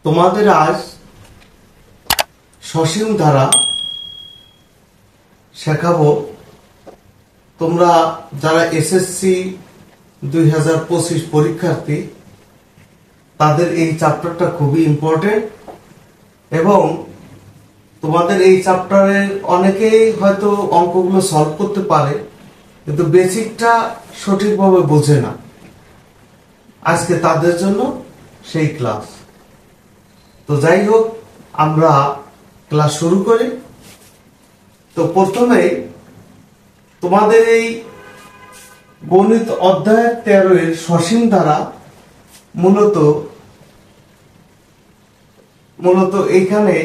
তোমাদের আজ সসীম ধারা শেখাবো। তোমরা যারা এসএসসি 2025 পরীক্ষার্থী তাদের এই চ্যাপ্টারটা খুবই ইম্পর্টেন্ট এবং তোমাদের এই চ্যাপ্টারের অনেকেই হয়তো অঙ্কগুলো সলভ করতে পারে কিন্তু বেসিকটা সঠিকভাবে বোঝে না। আজকে তাদের জন্য সেই ক্লাস। তো যাই হোক, আমরা ক্লাস শুরু করি। তো প্রথমে তোমাদের এই গণিত অধ্যায় 13 এর সসীম ধারা মূলত এইখানে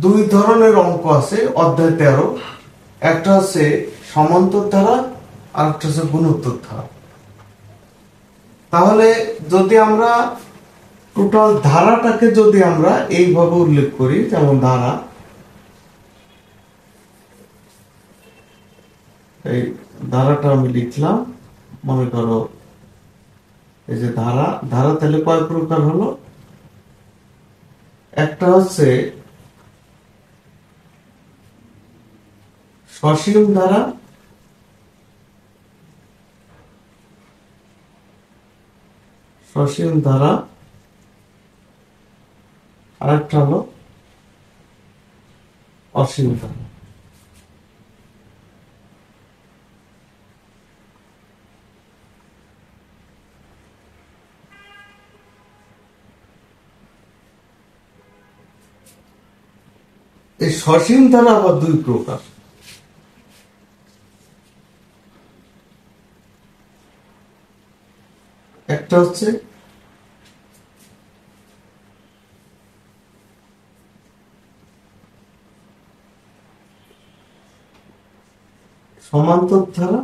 দুই ধরনের অঙ্ক আছে অধ্যায় 13। একটা হচ্ছে সমান্তর ধারা আর একটা হচ্ছে গুণোত্তর ধারা। তাহলে যদি আমরা টোটাল ধারাটাকে যদি আমরা এইভাবে উল্লেখ করি, যেমন ধারা, এই ধারাটা আমি লিখলাম, মনে করো এই যে ধারা তাহলে কয় প্রকার হলো? একটা হচ্ছে সসীম ধারা, আর একটা হলো অসীম ধারা। এই সসীম ধারা আবার দুই প্রকার। একটা হচ্ছে সমান্তর ধারা,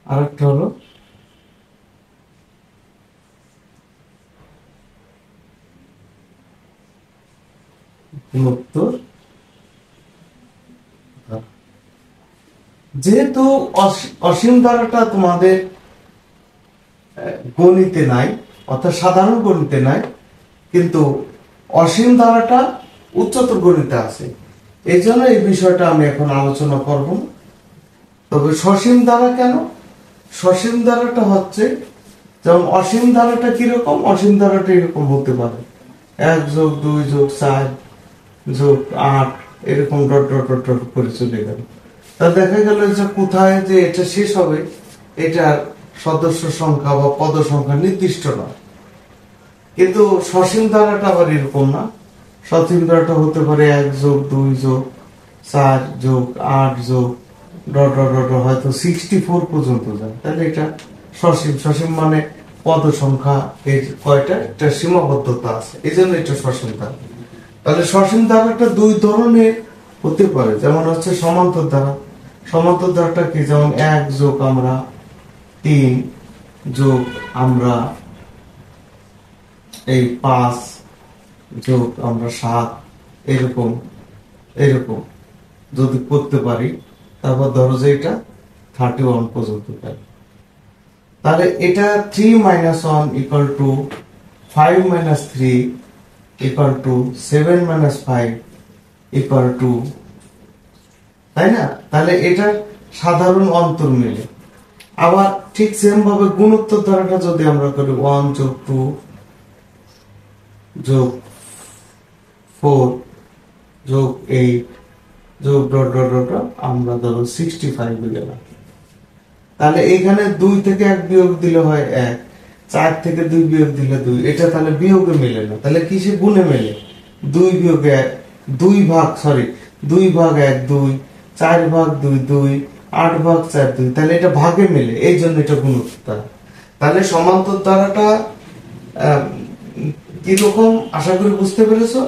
আর একটা হলো গুণোত্তর ধারা। যেহেতু অসীম ধারাটা তোমাদের গণিতে নাই, অর্থাৎ সাধারণ গণিতে নাই, কিন্তু অসীম ধারাটা উচ্চতর গণিতে আছে, এই জন্য এই বিষয়টা আমি এখন আলোচনা করব। তবে সসীম ধারা কেন? সসীম ধারাটা হচ্ছে যেমন অসীম ধারাটা কিরকম, অসীম ধারাটা এরকম হতে পারে 1 যোগ 2 যোগ 4 যোগ 8 এরকম ডট ডট ডট ডট করে চলে গেল। তা দেখা গেল যে কোথায় যে এটা শেষ হবে এটার সদস্য সংখ্যা বা পদ সংখ্যা নির্দিষ্ট নয়। কিন্তু সসীম ধারাটা আবার এরকম না। সসীম ধারাটা হতে পারে 1 যোগ 2 যোগ 4 যোগ 8 যোগ ডট ডট ডট হয়তো 64 পর্যন্ত যায়। তাহলে এটা সসীম। সসীম মানে পদ সংখ্যা এই কয়টা একটা সীমাবদ্ধতা আছে, এই জন্য এটা সসীম ধারা। তাহলে সসীম ধারাটা দুই ধরনের হতে পারে। যেমন হচ্ছে সমান্তর ধারা। সমান্তর ধারাটা কি? যেমন 1 যোগ আমরা 3 যোগ আমরা এই 5 যোগ আমরা 7 এরকম যদি করতে পারি, তারপর ধরো যে এটা 31 পর্যন্ত যায়। তাহলে এটা 3 - 1 = 5 - 3 = 7 - 5 = তাই না? তাহলে এটা সাধারণ অন্তর মিলে। আবার ঠিক সেম ভাবে গুণোত্তর ধারাটা যদি আমরা করি 1 যোগ 2 যোগ 4 যোগ 8 যোগ ডট ডট ডট আমরা ধরো 65 হয়ে গেলাম। তাহলে এখানে 2 থেকে 1 বিয়োগ দিলে হয় 1, 4 থেকে 2 বিয়োগ দিলে 2। এটা তাহলে বিয়োগে মেলে না, তাহলে কিসে গুণে মেলে? 2 বিয়োগ 1, 2 ভাগ 1 2, 4 ভাগ 2 2, 8 ভাগ 4 2। তাহলে এটা ভাগে মেলে, এই জন্য এটা গুণোত্তর ধারা। তাহলে সমান্তর ধারাটা কিরকম আশা করি বুঝতে পেরেছো,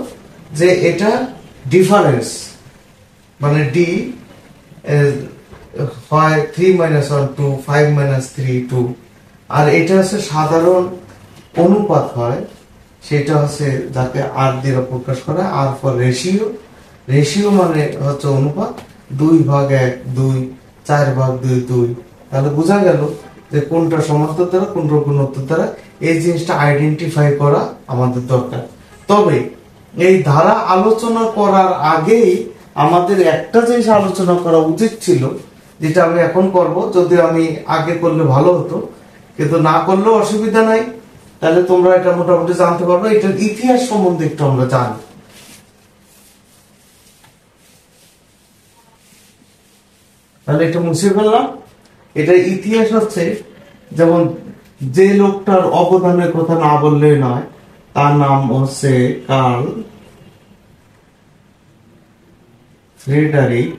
যে এটা ডিফারেন্স মানে ডি হয় 3 - 1 2, 5 - 3 2। আর এটা হচ্ছে সাধারণ অনুপাত হয়, সেটা হচ্ছে যাকে আর দিয়ে প্রকাশ করা, আর ফর রেশিও মানে হচ্ছে অনুপাত 2 ভাগ 1 2, 4 ভাগ 2 2। তাহলে বোঝা গেল যে কোনটা সমান্তর ধারা কোনটা গুণোত্তর ধারা। এই জিনিসটা আইডেন্টিফাই করা আমাদের দরকার। তবে এই ধারা আলোচনা করার আগেই আমাদের একটা জিনিস আলোচনা করা উচিত ছিল, যেটা আমি এখন করব। যদি আমি আগে করলে ভালো হতো, কিন্তু না করলেও অসুবিধা নাই। তাহলে তোমরা এটা মোটামুটি জানতে পারবে। এটার ইতিহাস সম্বন্ধে একটু আমরা জানি। তাহলে এটা মুছে ফেললাম। এটা ইতিহাস হচ্ছে, যেমন যে লোকটার অবদানের কথা না বললেই নয়, তার নাম হচ্ছে কার্ল ফ্রেডারিক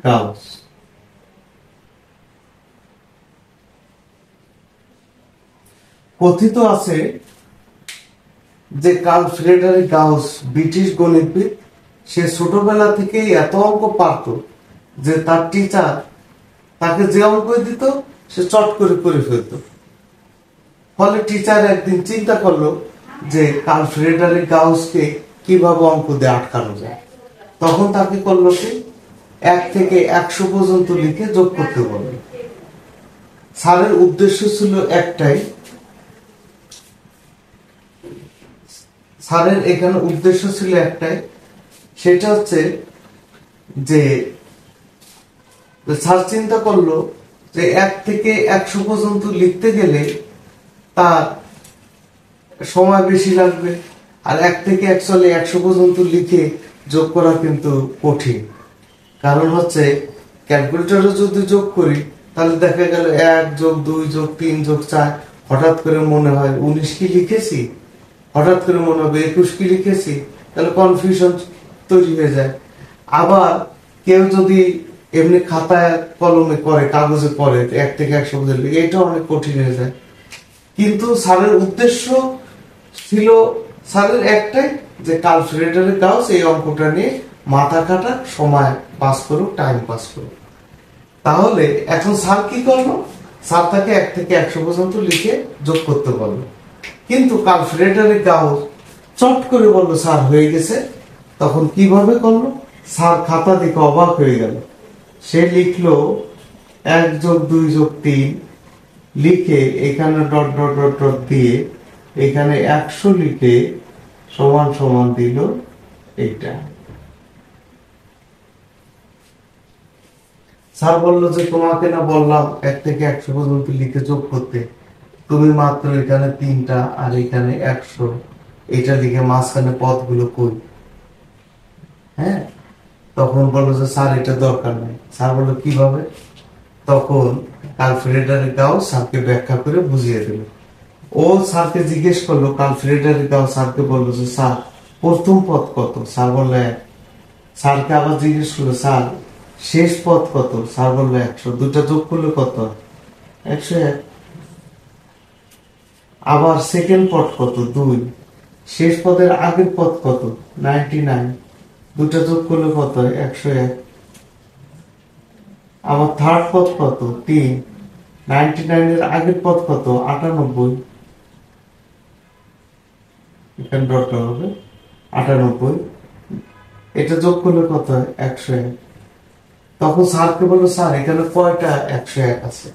গাউস। কথিত আছে যে কার্ল ফ্রেডারিক গাউস ব্রিটিশ গণিতবিদ। সে ছোটবেলা থেকেই এত অঙ্ক পারত যে তার টিচার তাকে যে অঙ্ক দিত সে চট করে করে ফেলত। ফলে টিচার একদিন চিন্তা করলো যে কার্ল ফ্রেডারিক গাউসকে কিভাবে অঙ্ক দিয়ে আটকানো যায়। তখন তাকে করলো কি, 1 থেকে 100 পর্যন্ত লিখে যোগ করতে বলল। স্যারের উদ্দেশ্য ছিল একটাই, স্যারের এখানে উদ্দেশ্য ছিল একটাই, সেটা হচ্ছে যে স্যার চিন্তা করলো যে 1 থেকে 100 পর্যন্ত লিখতে গেলে তার সময় বেশি লাগবে, আর 1 থেকে 100 পর্যন্ত লিখে যোগ করা কিন্তু কঠিন। কারণ হচ্ছে ক্যালকুলেটরে যদি যোগ করি তাহলে দেখা গেল 1 যোগ 2 যোগ 3 যোগ 4, হঠাৎ করে মনে হয় 19 কি লিখেছি, হঠাৎ করে মনে হবে 21 কি লিখেছি, তাহলে কনফিউশন তৈরি হয়ে যায়। আবার কেউ যদি এমনি খাতায় কলমে করে, কাগজে করে 1 থেকে 100 পর্যন্ত লিখে, এটা অনেক কঠিন হয়ে যায়। কিন্তু স্যারের উদ্দেশ্য ছিল, স্যারের একটাই, যে কার্ল ফ্রেডারিক গাউস এই অঙ্কটা নিয়ে মাথা কাটা, সময় পাস করুক, টাইম পাস করুক। তাহলে এখন স্যার কি করলো, স্যার তাকে 1 থেকে 100 পর্যন্ত লিখে যোগ করতে বললো। কিন্তু কার্ল ফ্রেডারিক গাউস চট করে বললো স্যার হয়ে গেছে। তখন কিভাবে করলো, স্যার খাতা দেখে অবাক হয়ে গেল। সে লিখলো 1 যোগ 2 যোগ 3 লিখে এখানে ডট ডট ডট ডট দিয়ে এখানে 100 লিখে সমান সমান দিল এইটা। স্যার বললো যে তোমাকে না বললাম 1 থেকে 100 পর্যন্ত লিখে যোগ করতে, তুমি মাত্র এখানে 3টা আর এখানে 100, এটা লিখে মাঝখানে পদগুলো কই। হ্যাঁ, তখন বললো যে স্যার এটা দরকার নেই। স্যার বললো কিভাবে? তখন কার্ল ফ্রেডারিক গাউস স্যারকে ব্যাখ্যা করে বুঝিয়ে দিল। ও স্যারকে জিজ্ঞেস করলো, কার্ল ফ্রেডারিক গাউস স্যারকে বললো যে স্যার প্রথম পদ কত? স্যার বললো 1। স্যারকে আবার জিজ্ঞেস করলো স্যার শেষ পদ কত? স্যার বললো 100। দুটা যোগ করলে কত? 101। আবার সেকেন্ড পদ কত? 2। শেষ পদের আগের পদ কত? 99। দুটা যোগ করলে কত? 101। আবার থার্ড পদ কত? 3। 99 এর আগের পদ কত? 98। এখানে ডট হবে 98। এটা যোগ করলে কত হয়? 101। তখন স্যারকে বললো স্যার এখানে কয়টা 101 আছে?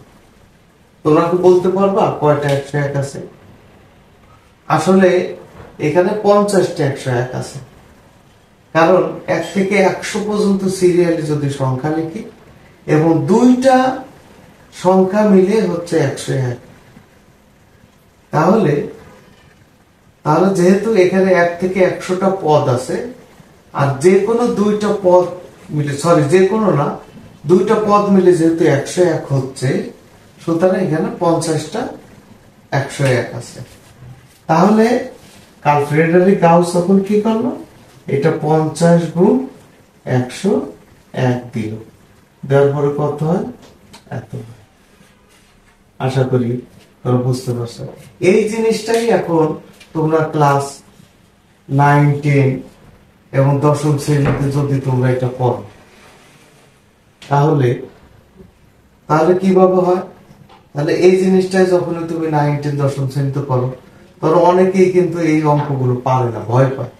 তোমরা কি বলতে পারবা কয়টা 101 আছে? আসলে এখানে 50টা 101 আছে। কারণ 1 থেকে 100 পর্যন্ত সিরিয়ালি যদি সংখ্যা লিখি এবং 2টা সংখ্যা মিলে হচ্ছে 101, তাহলে যেহেতু এখানে 1 থেকে 100টা পদ আছে, আর যে কোনো 2টা পদ মিলে, যে কোনো না, 2টা পদ মিলে যেহেতু 101 হচ্ছে, সুতরাং এখানে 50টা 101 আছে। তাহলে কার্ল ফ্রেডারিক গাউস তখন কি করলো, এটা 50 গুণ 101 দিল, দেওয়ার পরে কত হয়? এত। আশা করি তোমরা বুঝতে পারছো। এই জিনিসটাই এখন তোমরা ক্লাস 9, 10 এবং 10ম শ্রেণীতে যদি তোমরা এটা পড়ো, তাহলে কিভাবে হয়? তাহলে এই জিনিসটাই যখন তুমি 9, 10, 10ম শ্রেণীতে পড়ো, তখন অনেকেই কিন্তু এই অঙ্কগুলো পারে না, ভয় পায়।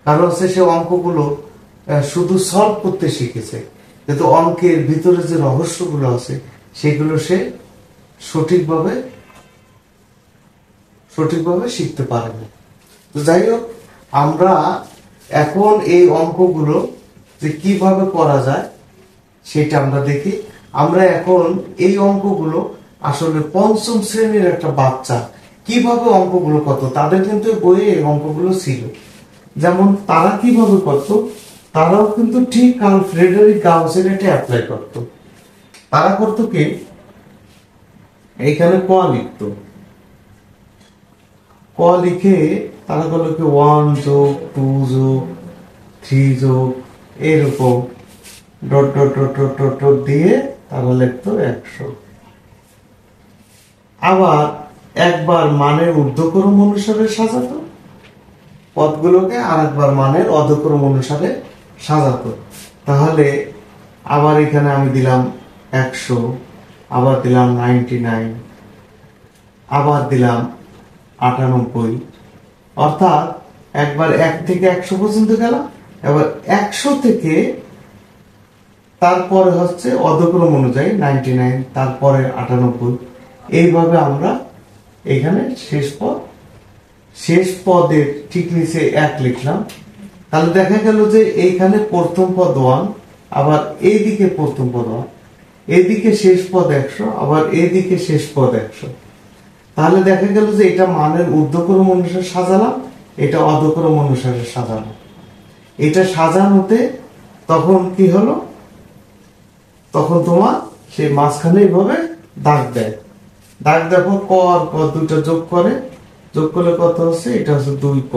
কারণ হচ্ছে সে অঙ্কগুলো শুধু সলভ করতে শিখেছে, কিন্তু অঙ্কের ভিতরে যে রহস্যগুলো আছে সেগুলো সে সঠিকভাবে শিখতে পারে না। তো যাই হোক, আমরা এখন এই অঙ্কগুলো যে কিভাবে করা যায় সেটা আমরা দেখি। আমরা এখন এই অঙ্কগুলো আসলে পঞ্চম শ্রেণীর একটা বাচ্চা কিভাবে অঙ্কগুলো করতো, তাদের কিন্তু বইয়ে এই অঙ্কগুলো ছিল। যেমন তারা কিভাবে করতো, তারাও কিন্তু ঠিক কার্ল ফ্রেডেরিক গাউসের এটা অ্যাপ্লাই করতো। তারা করতো কি, এইখানে ক লিখতো, ক লিখে তারা করলো কি 1 যোগ 2 যোগ 3 যোগ এরকম dot dot dot dot dot dot দিয়ে তারা লিখতো 100। আবার একবার মানের ঊর্ধ্বক্রম অনুসারে সাজাতো পদগুলোকে, আর একবার মানের অধক্রম অনুসারে সাজাতো। তাহলে আবার এখানে আমি দিলাম 100, আবার দিলাম 99, আবার দিলাম 98, অর্থাৎ একবার 1 থেকে 100 পর্যন্ত গেল, এবার 100 থেকে তারপরে হচ্ছে অধক্রম অনুযায়ী 99, তারপরে 98, এইভাবে আমরা এখানে শেষ পদের ঠিক নিচে 1 লিখলাম। তাহলে দেখা গেল যে এইখানে প্রথম পদ 1, আবার এইদিকে প্রথম পদ 1, এইদিকে শেষ পদ 100, আবার এইদিকে শেষ পদ 100। তাহলে দেখা গেল যে এটা মানের ঊর্ধ্বক্রম অনুসারে সাজালাম, এটা অধক্রম অনুসারে সাজালাম। এটা সাজানোতে তখন কি হলো, তখন তোমার সেই মাঝখানে এইভাবে দাগ দেয়। দাগ দেখো ক আর ক দুইটা যোগ করলে কত হচ্ছে, এটা হচ্ছে 2 ক।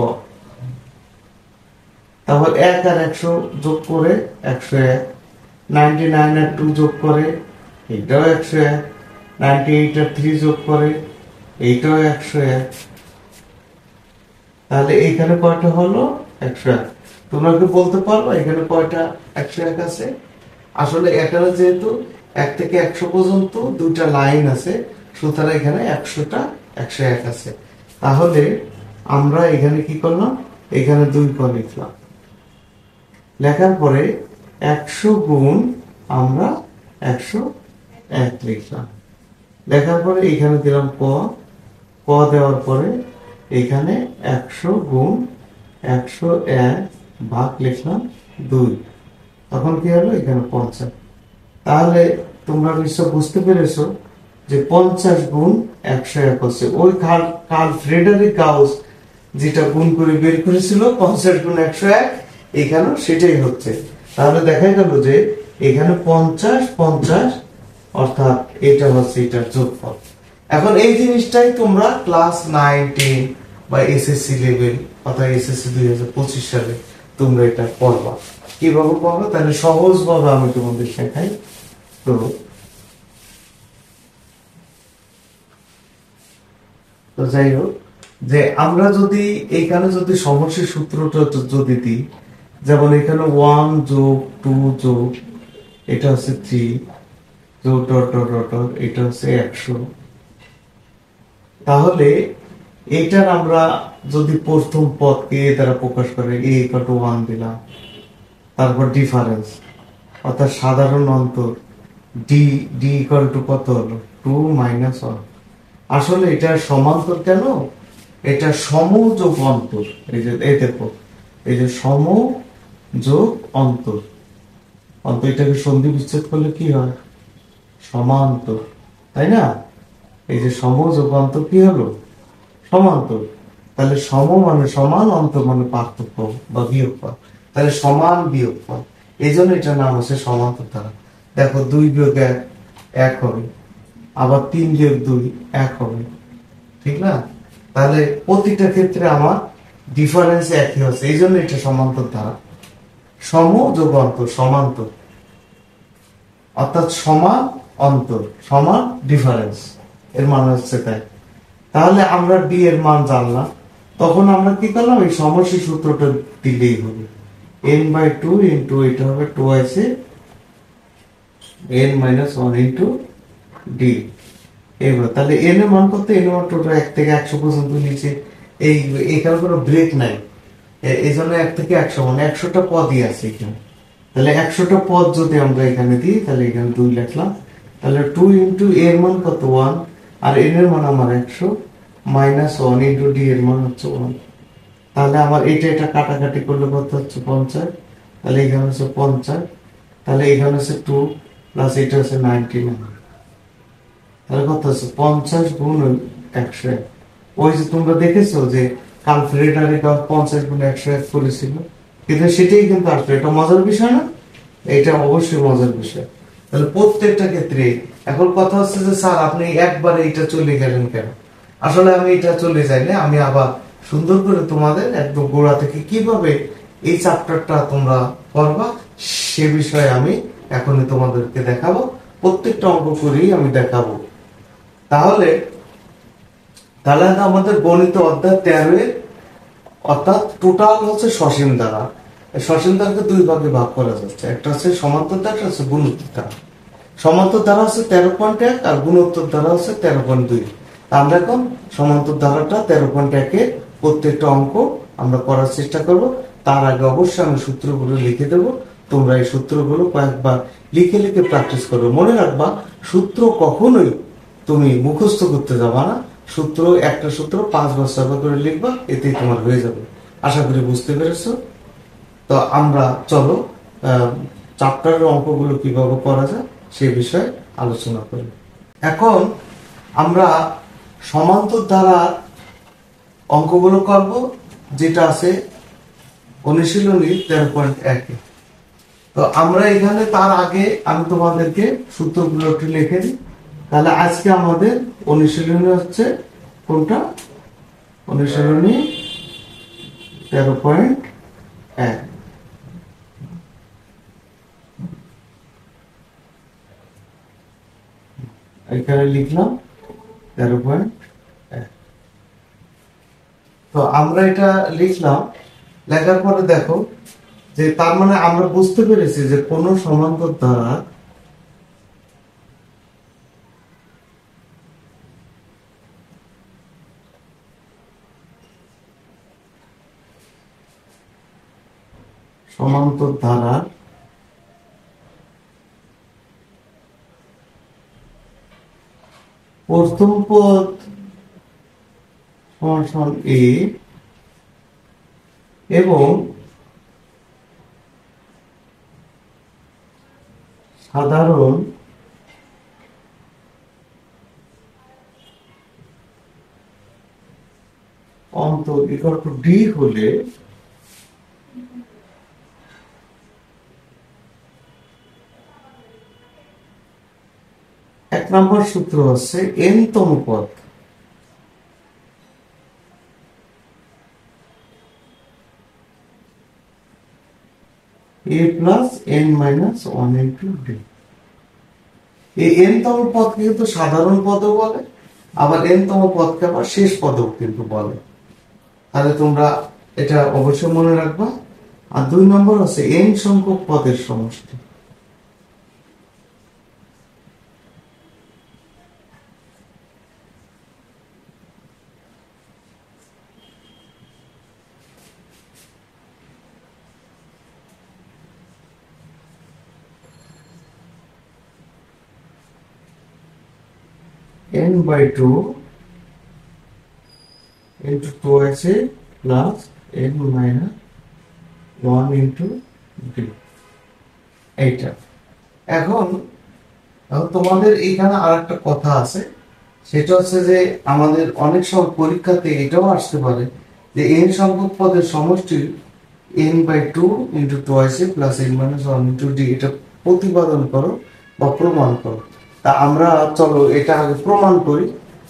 তারপর 1 আর 100 যোগ করে 101, 99 আর 2 যোগ করে এটাও 101, 98 আর 3 যোগ করে এইটাও 101। তাহলে এইখানে কয়টা হলো, 101। তোমরা কি বলতে পারবা এখানে কয়টা 101 আছে? আসলে এখানে যেহেতু 1 থেকে 100 পর্যন্ত দুইটা লাইন আছে, সুতরাং এখানে 100টা 101 আছে। তাহলে আমরা এখানে কি করলাম, এখানে 2 ক লিখলাম, লেখার পরে 100 গুণ আমরা 101 লিখলাম, লেখার পরে এখানে দিলাম ক, ক দেওয়ার পরে এখানে 100 গুণ 101 ভাগ লিখলাম 2, তখন কি হলো, এখানে 50। তাহলে তোমরা নিশ্চয় বুঝতে পেরেছো যে 50 গুণ 101 হচ্ছে ওই কার্ল ফ্রেডেরিক গাউস যেটা গুণ করে বের করেছিল 50 গুণ 101, এখানে সেটাই হচ্ছে। তাহলে দেখা গেল যে এখানে 50 50, অর্থাৎ এটা হচ্ছে এটার যোগফল। এখন এই জিনিসটাই তোমরা ক্লাস 9 10 বা এসএসসি লেভেল, অর্থাৎ এসএসসি 2025 সালে তোমরা এটা পড়বা। কিভাবে পড়বা, তাহলে সহজ ভাবে আমি তোমাদের শেখাই। তো যাই হোক, যে আমরা যদি এইখানে যদি সমষ্টির সূত্রটা যদি দিই, যেমন এখানে 1 যোগ 2 যোগ এটা হচ্ছে 3 যোগ ডট ডট ডট ডট এটা হচ্ছে 100। তাহলে এইটার আমরা যদি প্রথম পদকে এ দ্বারা প্রকাশ করে a ইকুয়াল টু 1 দিলাম, তারপর ডিফারেন্স অর্থাৎ সাধারণ অন্তর d ইকুয়াল টু কত হলো, 2 মাইনাস 1। আসলে এটা সমান্তর কেন, এটা সমযোগ অন্তর। এই যে এই দেখো, এই যে সমযোগ অন্তর, এটাকে সন্ধি বিচ্ছেদ করলে কি হয়, সমান্তর, তাই না? এই যে সমযোগ অন্তর কি হলো, সমান্তর। তাহলে সম মানে সমান, অন্তর মানে পার্থক্য বা বিয়োগফল, তাহলে সমান বিয়োগফল, এই জন্য এটার নাম হচ্ছে সমান্তর ধারা। দেখো 2 বিয়োগ 1 1 হবে, আবার 3 বিয়োগ 2 1 হবে, ঠিক না? তাহলে প্রতিটা ক্ষেত্রে আমার ডিফারেন্স একই হচ্ছে, এই জন্য এটা সমান্তর ধারা। সমযোগ অন্তর সমান্তর, অর্থাৎ সমান অন্তর সমান ডিফারেন্স, এর মানে হচ্ছে তাই। তাহলে আমরা ডি এর মান জানলাম, তখন আমরা কি করলাম, এই সমষ্টি সূত্রটা দিলেই হবে। n/2 ইন্টু এটা হবে 2 n-1 ইন্টু ডি। এবার তাহলে n এর মান কত, n এর মান টোটাল 1 থেকে 100 পর্যন্ত নিচে, এখানে কোনো ব্রেক নাই, এই জন্য 1 থেকে 100 মানে 100টা পদই আছে এখানে। তাহলে 100টা পদ যদি আমরা এখানে দিই তাহলে এখানে 2 লিখলাম। তাহলে 2 ইন্টু এর মান কত 1, আর এন এর মান আমার 100 মাইনাস 1 ইন্টু ডি এর মান হচ্ছে 1। তাহলে আমার এটা কাটাকাটি করলে কত হচ্ছে 50। তাহলে এখানে হচ্ছে 50, তাহলে এখানে হচ্ছে 2 প্লাস এটা হচ্ছে 99। তাহলে কত হচ্ছে 50 গুণ 100। ওই যে তোমরা দেখেছো যে ক্যালকুলেটরে 50 গুণ 100 করেছিল, কিন্তু সেটাই কিন্তু আসলে এটা মজার বিষয় না? এটা অবশ্যই মজার বিষয়। তাহলে প্রত্যেকটা ক্ষেত্রে এখন কথা হচ্ছে যে স্যার আপনি একবারে এটা চলে গেলেন কেন? আসলে আমি এটা চলে যাইনি, আমি আবার সুন্দর করে তোমাদের একদম গোড়া থেকে কিভাবে এই চ্যাপ্টারটা তোমরা পড়বা সে বিষয়ে আমি এখনই তোমাদেরকে দেখাবো। প্রত্যেকটা অঙ্ক করেই আমি দেখাবো। তাহলে আমাদের গণিত অধ্যায় 13 অর্থাৎ টোটাল হচ্ছে সসীম দ্বারা। সসীম দ্বারাকে 2 ভাগে ভাগ করা যাচ্ছে, একটা হচ্ছে সমান্তর দ্বারা, একটা হচ্ছে গুণোত্তর দ্বারা। সমান্তর দ্বারা হচ্ছে 13.1 আর গুণোত্তর দ্বারা হচ্ছে 13.2। আমরা এখন সমান্তর দ্বারাটা 13.1 এর প্রত্যেকটা অঙ্ক আমরা করার চেষ্টা করব। তার আগে অবশ্যই আমি সূত্রগুলো লিখে দেব, তোমরা এই সূত্রগুলো কয়েকবার লিখে লিখে প্র্যাকটিস করবে। মনে রাখবা সূত্র কখনোই তুমি মুখস্থ করতে যাবা না, সূত্র একটা সূত্র 5 বা 6 বার করে লিখবা, এতেই তোমার হয়ে যাবে। আশা করি বুঝতে পেরেছো। তো আমরা চলো চ্যাপ্টারের অঙ্কগুলো কিভাবে করা যায় সে বিষয়ে আলোচনা করি। এখন আমরা সমান্তর দ্বারা অঙ্কগুলো করব, যেটা আছে অনুশীলনী 13.1। তো আমরা এখানে তার আগে আমি তোমাদেরকে সূত্রগুলো একটু লিখে দিই। তাহলে আজকে আমাদের অনুশীলনী হচ্ছে কোনটা? অনুশীলনী 13.1। এখানে লিখলাম 13.1। তো আমরা এটা লিখলাম, লেখার পরে দেখো যে তার মানে আমরা বুঝতে পেরেছি যে কোন সমান্তর দ্বারা প্রথম পদ সমান এ এবং সাধারণ অন্তর ইকুয়াল টু ডি হলে এক নম্বর সূত্র হচ্ছে n তম পদ a plus n minus 1 into d। এই n তম পদকে কিন্তু সাধারণ পদও বলে, আবার n তম পদকে আবার শেষ পদও কিন্তু বলে। তাহলে তোমরা এটা অবশ্যই মনে রাখবা। আর 2 নম্বর আছে n সংখ্যক পদের সমষ্টি। n by 2 into 2a plus n minus 1 into d। এইটা এখন তোমাদের এখানে আরেকটা কথা আছে, সেটা হচ্ছে যে আমাদের অনেক সময় পরীক্ষাতে এটাও আসতে পারে যে n সংখ্যক পদের সমষ্টি n by 2 into 2a plus n minus 1 into d, এটা প্রতিপাদন করো বা প্রমাণ করো। তা আমরা চলো এটা আগে প্রমাণ করি,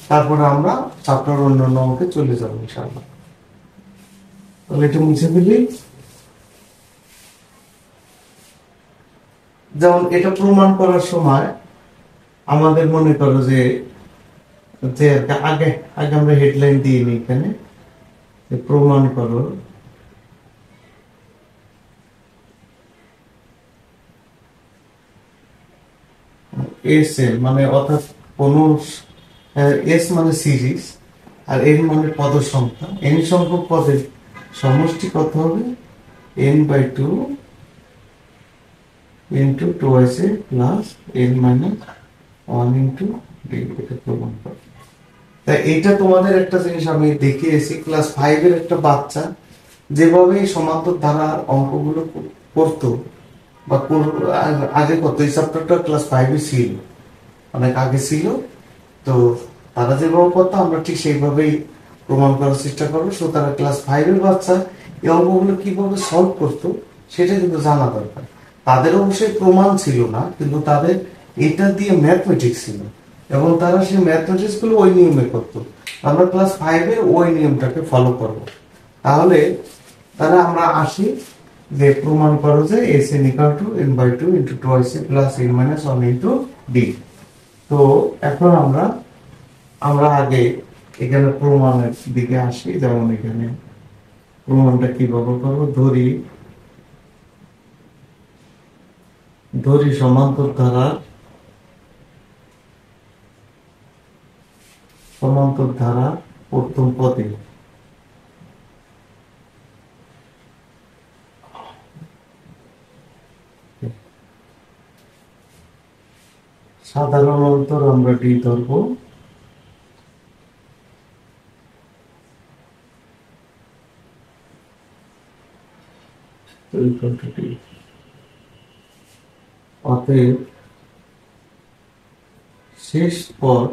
তারপরে আমরা চ্যাপ্টার অন্যান্য অঙ্কে চলে যাবো ইনশাআল্লাহ। তাহলে এটা মুছে ফেলি। যেমন এটা প্রমাণ করার সময় আমাদের মনে করো যে আগে আমরা হেডলাইন দিয়ে নিই এখানে, প্রমাণ করো এস এর মানে অর্থাৎ কোন এস মানে সিরিজ আর এন মানে পদ সংখ্যা, এন সংখ্যক পদের সমষ্টি কত হবে n/2 into 2a plus n minus 1 into d। এটা প্রমাণ করো। তাই এটা তোমাদের একটা জিনিস আমি দেখিয়েছি, ক্লাস 5 এর একটা বাচ্চা যেভাবে সমান্তর ধারার অঙ্কগুলো করতো বা আগে কত, এই চ্যাপ্টারটা ক্লাস 5 এ ছিল, অনেক আগে ছিল। তো তারা যেভাবে করতো আমরা ঠিক সেইভাবেই প্রমাণ করার চেষ্টা করবো। সো তারা ক্লাস 5 এর বাচ্চা এই অঙ্কগুলো কিভাবে সলভ করতো সেটা কিন্তু জানা দরকার। তাদের অবশ্যই প্রমাণ ছিল না, কিন্তু তাদের এটা দিয়ে ম্যাথমেটিক্স ছিল এবং তারা সেই ম্যাথমেটিক্স গুলো ওই নিয়মে করতো। আমরা ক্লাস 5 এর ওই নিয়মটাকে ফলো করব। তাহলে আমরা আসি যে প্রমাণ করো যে Sn = n/2 * 2ac + n - 1 * d। তো এখন আমরা আগে এখানে প্রমাণের দিকে আসি। যেমন এখানে প্রমাণটা কিভাবে করবো, ধরি সমান্তর ধারা প্রথম পদে সাধারণ অন্তর আমরা d ধরবো। অতএব শেষ পদ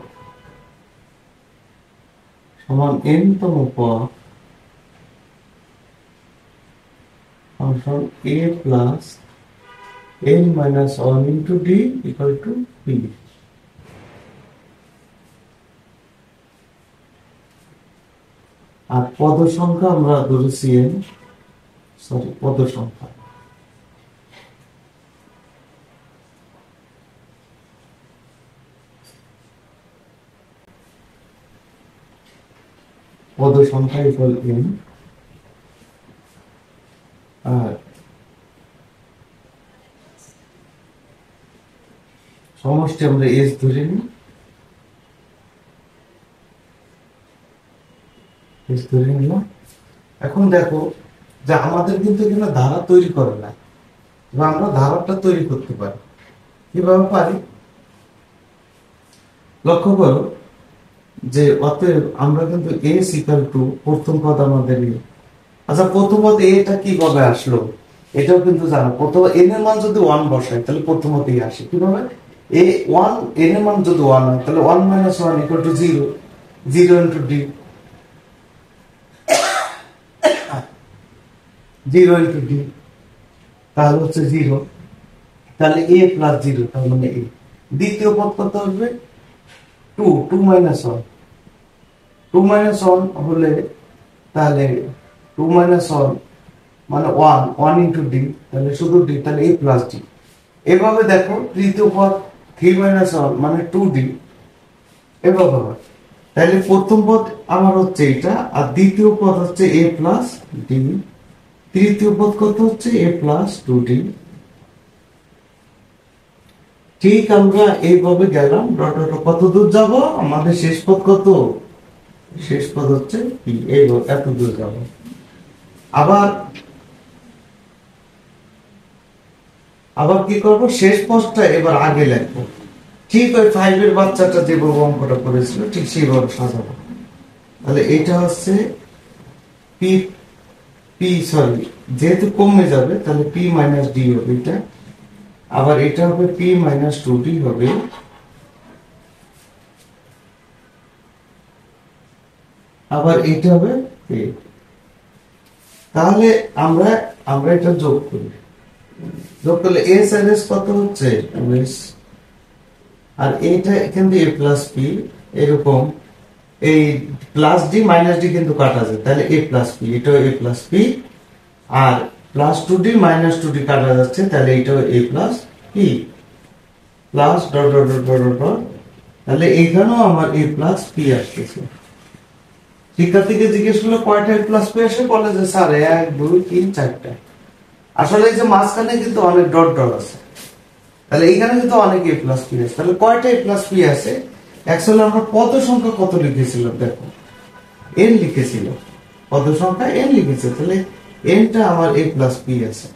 সমান n-তম পদ function a plus n minus 1 into d equal to p। আর পদ সংখ্যা আমরা ধরেছি পদ সংখ্যা ইকুয়াল n। আর সমষ্টি আমরা s ধরে নিই, এখন দেখো যে আমাদের কিন্তু এখানে ধারা তৈরি করে না, আমরা ধারাটা তৈরি করতে পারি। কিভাবে পারি লক্ষ্য করো যে অতএব আমরা কিন্তু s = প্রথম পদ আমাদের। আচ্ছা, প্রথম পদ এটা কিভাবে আসলো এটাও কিন্তু জানো। প্রথম n এর মান যদি 1 বসাই তাহলে প্রথম পদ আসে কিভাবে, n এর মান যদি 1 হয় তাহলে 1 - 1 = 0, 0 * d, 0 * d তাহলে হচ্ছে 0, তাহলে a + 0 তার মানে a। দ্বিতীয় পদ কত হবে 2 - 1, 2 - 1 হলে তাহলে 2 - 1 মানে 1 * d, তাহলে শুধু d, তাহলে a + d। এভাবে দেখো তৃতীয় পদ 3 - 1 মানে 2d, এভাবে হয়। তাহলে প্রথম পদ আমার হচ্ছে এটা, আর দ্বিতীয় পদ হচ্ছে a + d, তৃতীয় পদ কত হচ্ছে a + 2d। ঠিক আমরা এইভাবে গেলাম, কত দূর যাব, আমাদের শেষ পদ কত, শেষ পদ হচ্ছে p, এইভাবে এত দূর যাব। আবার কি করব, শেষ পদটা এবার আগে লিখবো। ঠিক ওই 5 এর বাচ্চাটা যেভাবে অঙ্কটা করেছিল ঠিক সেইভাবে সাজাবো। তাহলে এটা হচ্ছে যেহেতু কমে যাবে তাহলে p - d হবে এটা। আবার এটা হবে p - 2d হবে। আবার এটা হবে a। তাহলে আমরা এটা যোগ করলে s আর s কত হচ্ছে 2s, আর এটা এখান দিয়ে a + p, এরকম এই +d - d কিন্তু কাটা যায়, তাহলে a + p, এটাও a + p, R +2d - 2d কাটা যাচ্ছে, তাহলে এটাও a + p plus dot dot dot dot dot. তাহলে এখানেও আমার a + p আসছে। শিক্ষার্থীকে জিজ্ঞেস করলে কয়টা a + p আসে, বলে যে স্যার 1 2 3 4টা। আসলে এই যে মাঝখানে কিন্তু অনেক ডট ডট আছে, তাহলে এইখানে কিন্তু অনেক a + p আছে। তাহলে কয়টা a + p আছে, অ্যাকচুয়ালি আমরা পদ সংখ্যা কত লিখেছিলাম দেখো, n লিখেছিল, পদ সংখ্যা n লিখেছে, তাহলে nটা আমার a প্লাস p আছে।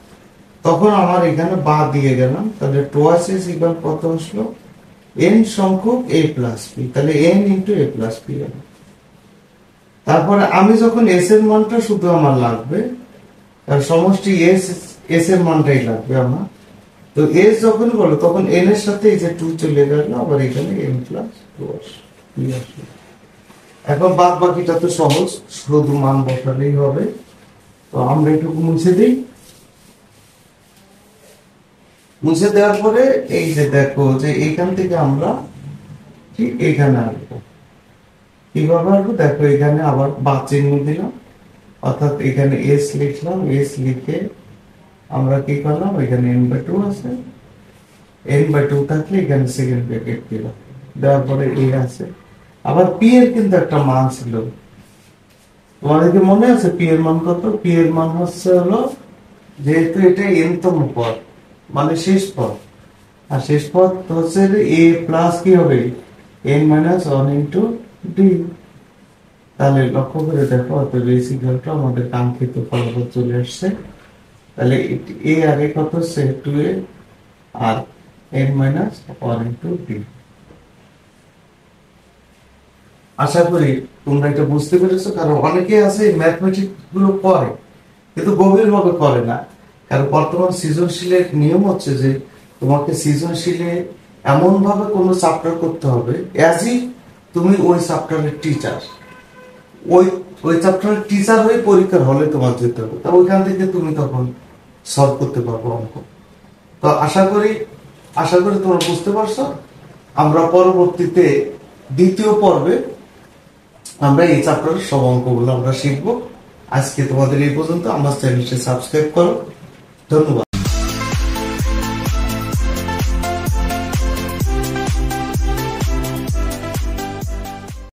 তখন আমার এখানে বা দিয়ে গেলাম, তাহলে টোয়াইস এস ইকুয়াল কত আসলো, n সংখ্যক a প্লাস p, তাহলে n into a plus p হবে। তারপরে আমি যখন s এর মানটা শুধু আমার লাগবে, তার সমষ্টি s এর মানটাই লাগবে আমার। তো s যখন বলো তখন n এর সাথে এই যে 2 চলে গেল, আবার এখানে n প্লাস 2 আসলো। এখন বাদ বাকিটা তো সহজ, শুধু মান বসালেই হবে। তো আমরা এটুকু মুছে দিই। মুছে দেওয়ার পরে এই যে দেখো যে এইখান থেকে আমরা ঠিক এখানে আসবো। কিভাবে আসবো দেখো, এখানে আবার বা চিহ্ন দিলাম, অর্থাৎ এখানে এস লিখলাম, এস লিখে আমরা কি করলাম, এখানে n/2 আছে, n/2 থাকলে এখানে সেকেন্ড ব্র্যাকেট দিলাম, দেওয়ার পরে এ আছে। আবার পি এর কিন্তু একটা মান ছিল, তোমাদের কি মনে আছে পি এর মান কত? পি এর মান হচ্ছে হলো, যেহেতু এটা n-তম পদ মানে শেষ পদ, আর শেষ পদ হচ্ছে a প্লাস কি হবে, n-1 ইন্টু d। তাহলে লক্ষ্য করে দেখো, অর্থাৎ রেসিডুয়ালটা আমাদের কাঙ্ক্ষিত ফলাফল চলে আসছে। তাহলে a আগে কত হচ্ছে 2a আর n-1 ইন্টু d। আশা করি তোমরা এটা বুঝতে পেরেছো, কারণ অনেকে আছে ম্যাথমেটিক্স গুলো করে কিন্তু গভীরভাবে করে না। কারণ বর্তমান সৃজনশীলের নিয়ম হচ্ছে যে তোমাকে সৃজনশীলে এমন ভাবে কোনো চ্যাপ্টার করতে হবে অ্যাজই তুমি ওই চ্যাপ্টারের টিচার, ওই চ্যাপ্টারের টিচার হয়ে পরীক্ষার হলে তোমার যেতে হবে, তা ওইখান থেকে তুমি তখন সলভ করতে পারবো অঙ্ক। তো আশা করি তোমরা বুঝতে পারছো। আমরা পরবর্তীতে দ্বিতীয় পর্বে আমরা এই চ্যাপ্টারের সব অঙ্কগুলো আমরা শিখবো। আজকে তোমাদের এই পর্যন্ত। আমার চ্যানেলটি সাবস্ক্রাইব করো। ধন্যবাদ।